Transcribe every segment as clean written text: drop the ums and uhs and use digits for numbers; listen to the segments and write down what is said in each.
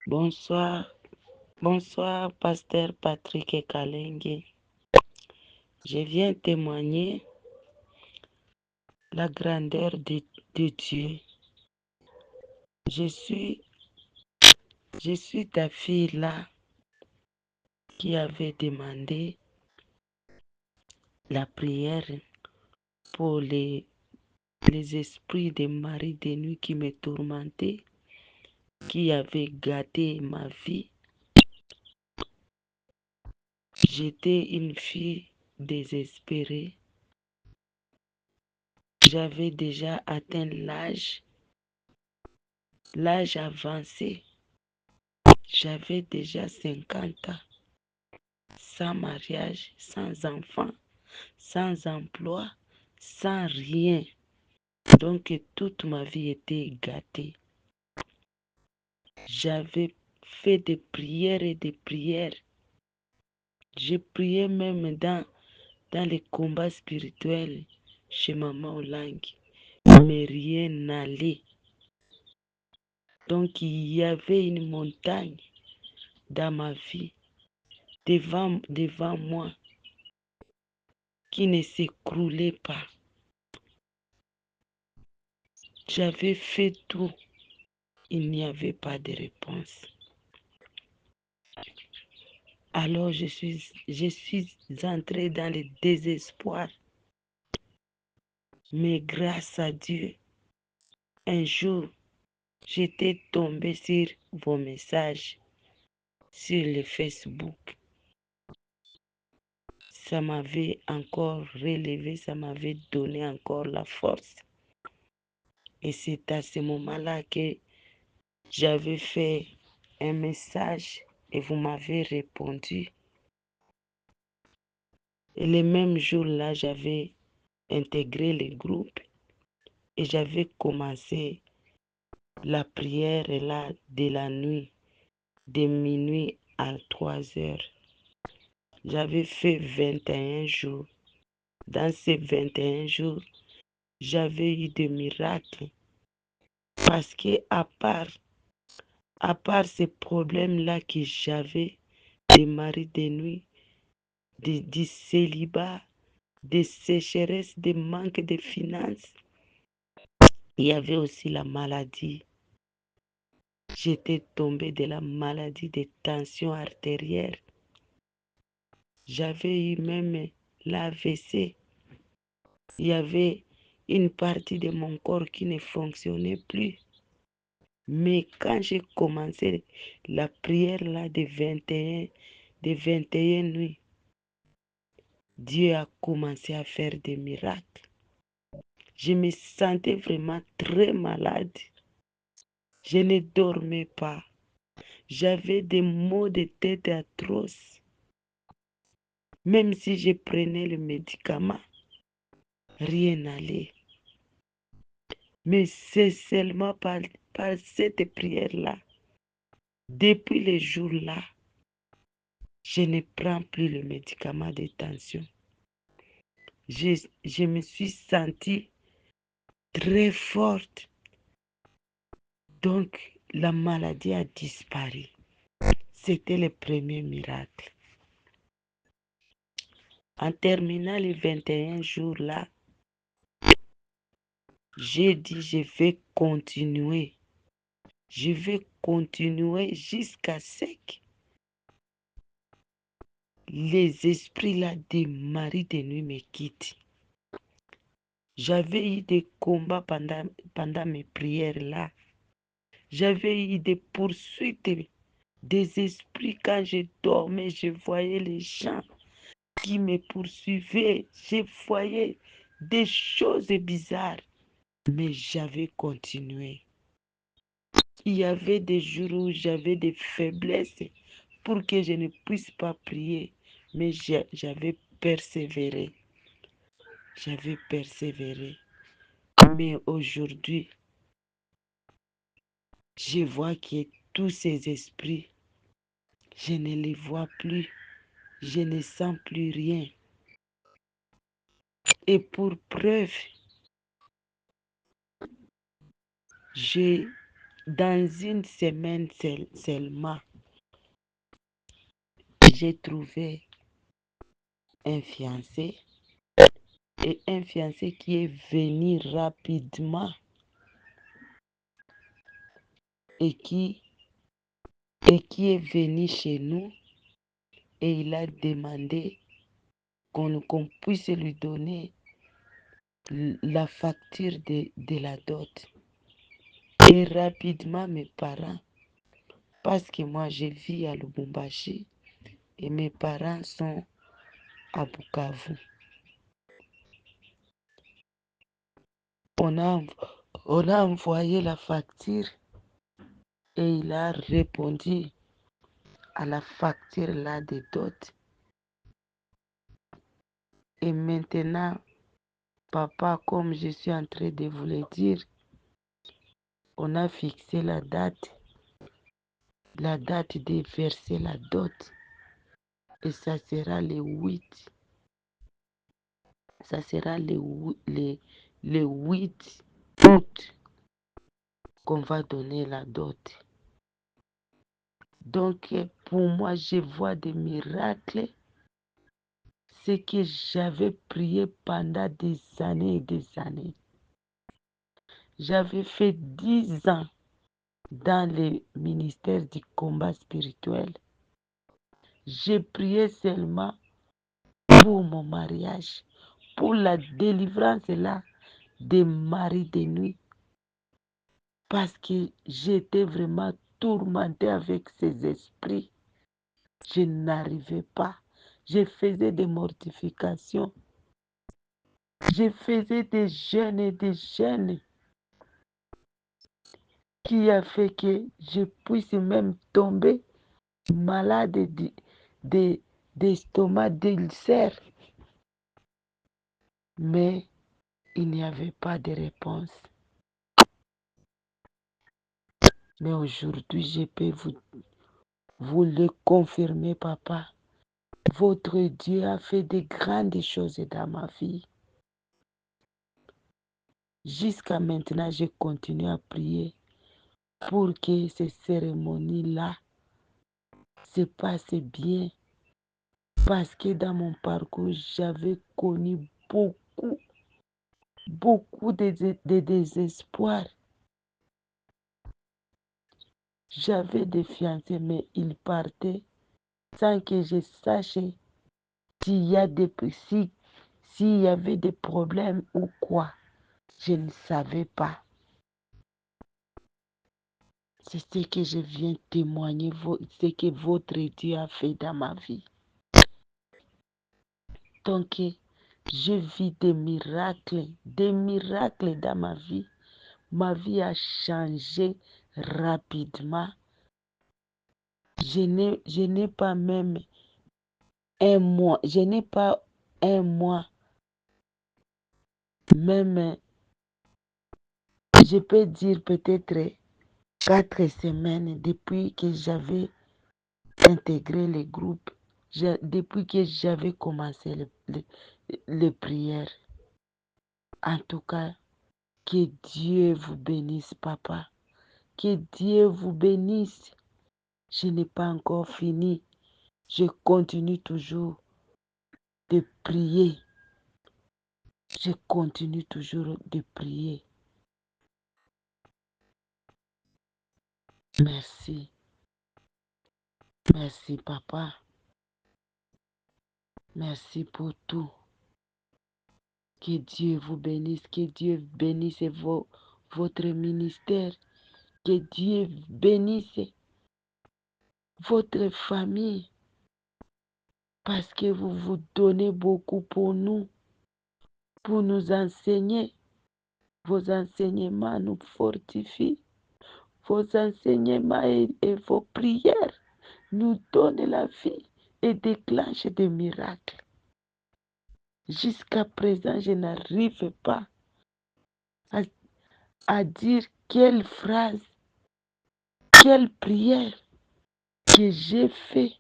Bonsoir, bonsoir, pasteur Patrick Kalengue. Je viens témoigner la grandeur de Dieu. Je suis ta fille là qui avait demandé la prière pour les esprits des maris de nuit qui me tourmentaient, qui avaient gâté ma vie. J'étais une fille désespérée. J'avais déjà atteint l'âge avancé. J'avais déjà 50 ans, sans mariage, sans enfant, sans emploi, sans rien. Donc toute ma vie était gâtée. J'avais fait des prières et des prières. J'ai prié même dans les combats spirituels chez Maman Olang. Mais rien n'allait. Donc il y avait une montagne dans ma vie, devant moi, qui ne s'écroulait pas. J'avais fait tout. Il n'y avait pas de réponse. Alors je suis entrée dans le désespoir. Mais grâce à Dieu, un jour, j'étais tombée sur vos messages sur le Facebook. Ça m'avait encore relevé, ça m'avait donné encore la force. Et c'est à ce moment-là que j'avais fait un message et vous m'avez répondu. Et le même jour-là, j'avais intégré le groupe et j'avais commencé la prière là de la nuit, de minuit à 3 heures. J'avais fait 21 jours. Dans ces 21 jours, j'avais eu des miracles. Parce que à part ces problèmes-là que j'avais, des maris de nuit, du célibat, des sécheresses, des manques de finances, il y avait aussi la maladie. J'étais tombée de la maladie de tension artérielle. J'avais eu même l'AVC. Il y avait une partie de mon corps qui ne fonctionnait plus. Mais quand j'ai commencé la prière là de 21 nuits, Dieu a commencé à faire des miracles. Je me sentais vraiment très malade. Je ne dormais pas. J'avais des maux de tête atroces. Même si je prenais le médicament, rien n'allait. Mais c'est seulement par cette prière-là, depuis le jour-là, je ne prends plus le médicament de tension. Je me suis sentie très forte. Donc, la maladie a disparu. C'était le premier miracle. En terminant les 21 jours là, j'ai dit je vais continuer. Je vais continuer jusqu'à ce que les esprits là des maris de nuit me quittent. J'avais eu des combats pendant mes prières là. J'avais eu des poursuites des esprits quand je dormais. Je voyais les gens qui me poursuivaient. Je voyais des choses bizarres. Mais j'avais continué. Il y avait des jours où j'avais des faiblesses pour que je ne puisse pas prier. Mais j'avais persévéré. J'avais persévéré. Mais aujourd'hui, je vois que tous ces esprits, je ne les vois plus. Je ne sens plus rien. Et pour preuve, j'ai dans une semaine seulement, j'ai trouvé un fiancé, et un fiancé qui est venu rapidement et qui est venu chez nous, et il a demandé qu'on puisse lui donner la facture de la dot. Et rapidement, mes parents, parce que moi je vis à Lubumbashi et mes parents sont à Bukavu, on a envoyé la facture et il a répondu à la facture là de dot. Et maintenant, papa, comme je suis en train de vous le dire, on a fixé la date de verser la dot. Et ça sera le 8. Ça sera le 8 août qu'on va donner la dot. Donc, pour moi, je vois des miracles. Ce que j'avais prié pendant des années et des années. J'avais fait 10 ans dans le ministère du combat spirituel. J'ai prié seulement pour mon mariage, pour la délivrance là des maris de nuit. Parce que j'étais vraiment tourmentée avec ces esprits. Je n'arrivais pas. Je faisais des mortifications. Je faisais des jeûnes et des jeûnes qui a fait que je puisse même tomber malade d'estomac, d'ulcère. Mais il n'y avait pas de réponse. Mais aujourd'hui, je peux vous le confirmer, papa. Votre Dieu a fait de grandes choses dans ma vie. Jusqu'à maintenant, je continue à prier pour que ces cérémonies-là se passent bien. Parce que dans mon parcours, j'avais connu beaucoup de désespoir. J'avais des fiancés, mais ils partaient sans que je sache s'il y avait des problèmes ou quoi. Je ne savais pas. C'est ce que je viens témoigner, ce que votre Dieu a fait dans ma vie. Donc, je vis des miracles dans ma vie. Ma vie a changé rapidement. Je n'ai pas même un mois. Je n'ai pas un mois. Même, je peux dire peut-être 4 semaines depuis que j'avais intégré le groupe. Depuis que j'avais commencé les prières. En tout cas, que Dieu vous bénisse, papa. Que Dieu vous bénisse. Je n'ai pas encore fini. Je continue toujours de prier. Je continue toujours de prier. Merci. Merci, papa. Merci pour tout. Que Dieu vous bénisse. Que Dieu bénisse votre ministère. Que Dieu bénisse votre famille. Parce que vous vous donnez beaucoup pour nous. Pour nous enseigner. Vos enseignements nous fortifient. Vos enseignements et vos prières nous donnent la vie et déclenchent des miracles. Jusqu'à présent, je n'arrive pas à dire quelle phrase, quelle prière que j'ai fait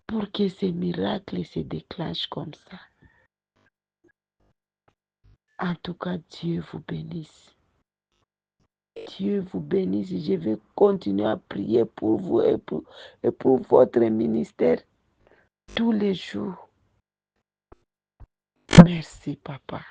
pour que ces miracles se déclenchent comme ça. En tout cas, Dieu vous bénisse. Dieu vous bénisse. Je vais continuer à prier pour vous et pour votre ministère tous les jours. Merci, papa.